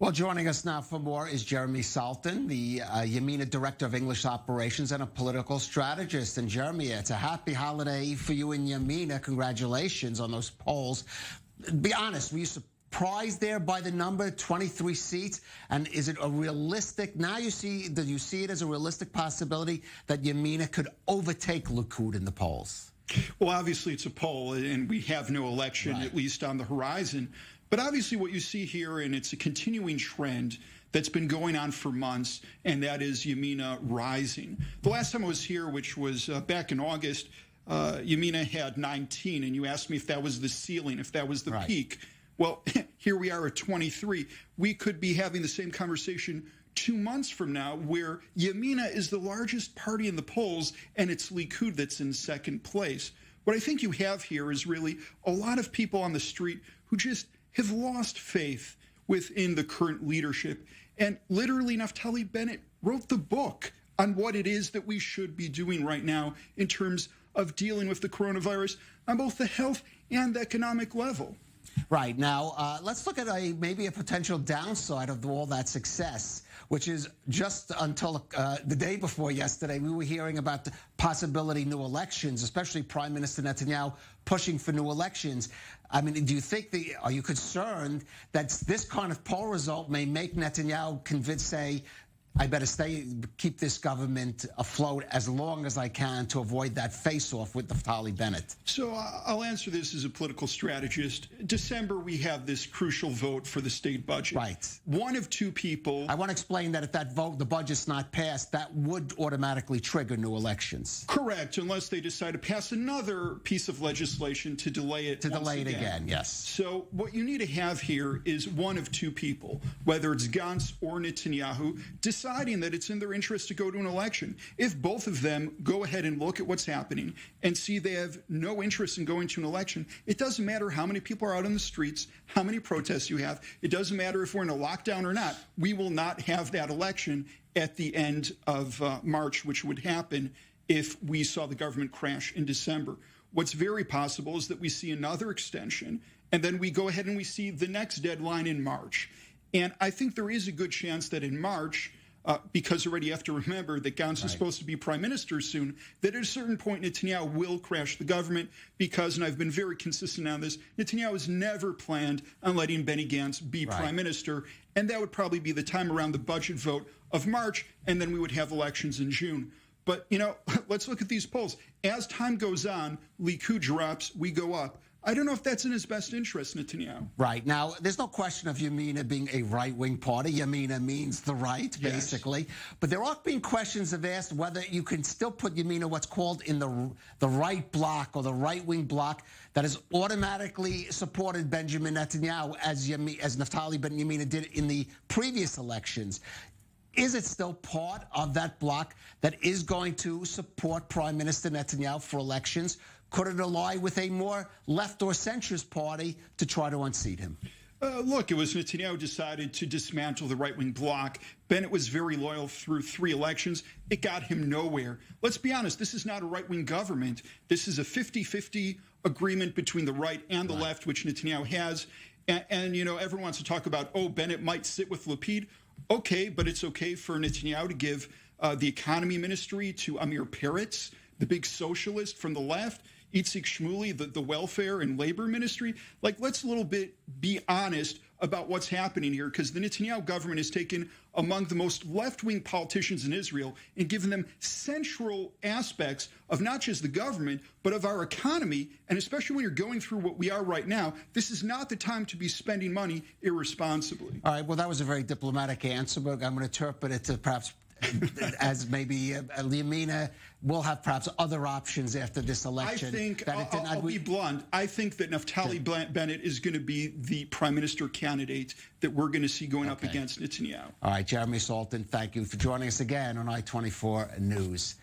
Well, joining us now for more is Jeremy Saltan, the Yamina Director of English Operations and a political strategist. And Jeremy, it's a happy holiday for you in Yamina. Congratulations on those polls. Be honest, were you surprised there by the number, 23 seats? And is it a realistic, do you see it as a realistic possibility that Yamina could overtake Likud in the polls? Well, obviously it's a poll, and we have no election, at least on the horizon. But obviously what you see here, and it's a continuing trend that's been going on for months, and that is Yamina rising. The last time I was here, which was back in August, Yamina had 19, and you asked me if that was the ceiling, if that was the peak. Well, here we are at 23. We could be having the same conversation 2 months from now, where Yamina is the largest party in the polls, and it's Likud that's in second place. What I think you have here is really a lot of people on the street who just have lost faith within the current leadership. And literally, Naftali Bennett wrote the book on what it is that we should be doing right now in terms of dealing with the coronavirus on both the health and economic level. Right. Now, let's look at maybe a potential downside of all that success, which is just until the day before yesterday, we were hearing about the possibility new elections, especially Prime Minister Netanyahu pushing for new elections. I mean, are you concerned that this kind of poll result may make Netanyahu say, I better keep this government afloat as long as I can to avoid that face-off with Naftali Bennett? So I'll answer this as a political strategist. December, we have this crucial vote for the state budget. Right. One of two people. I want to explain that if that vote, the budget's not passed, that would automatically trigger new elections. Correct, unless they decide to pass another piece of legislation to delay it. Again, yes. So what you need to have here is one of two people, whether it's Gantz or Netanyahu, deciding that it's in their interest to go to an election. If both of them go ahead and look at what's happening and see they have no interest in going to an election, it doesn't matter how many people are out on the streets, how many protests you have. It doesn't matter if we're in a lockdown or not. We will not have that election at the end of March, which would happen if we saw the government crash in December. What's very possible is that we see another extension, and then we go ahead and we see the next deadline in March. And I think there is a good chance that in March, because already you have to remember that Gantz is supposed to be prime minister soon, that at a certain point Netanyahu will crash the government because, and I've been very consistent on this, Netanyahu has never planned on letting Benny Gantz be prime minister, and that would probably be the time around the budget vote of March, and then we would have elections in June. But, let's look at these polls. As time goes on, Likud drops, we go up. I don't know if that's in his best interest, Netanyahu. Right. Now, there's no question of Yamina being a right-wing party. Yamina means the right, basically. Yes. But there are being questions have asked whether you can still put Yamina what's called in the right bloc or the right-wing bloc that has automatically supported Benjamin Netanyahu as Naftali Bennett Yamina did in the previous elections. Is it still part of that bloc that is going to support Prime Minister Netanyahu for elections? Could it ally with a more left or centrist party to try to unseat him? Look, it was Netanyahu decided to dismantle the right-wing bloc. Bennett was very loyal through 3 elections. It got him nowhere. Let's be honest, this is not a right-wing government. This is a 50-50 agreement between the right and the left, which Netanyahu has. And everyone wants to talk about, Bennett might sit with Lapid. Okay, but it's okay for Netanyahu to give the economy ministry to Amir Peretz, the big socialist from the left, Itzik Shmuley, the welfare and labor ministry. Let's a little bit be honest about what's happening here, because the Netanyahu government has taken among the most left-wing politicians in Israel and given them central aspects of not just the government, but of our economy. And especially when you're going through what we are right now, this is not the time to be spending money irresponsibly. All right, well, that was a very diplomatic answer, but I'm going to interpret it to perhaps as maybe Yamina will have perhaps other options after this election. I think, I'll be blunt, I think that Naftali Bennett is going to be the prime minister candidate that we're going to see going up against Netanyahu. All right, Jeremy Saltan, thank you for joining us again on I-24 News.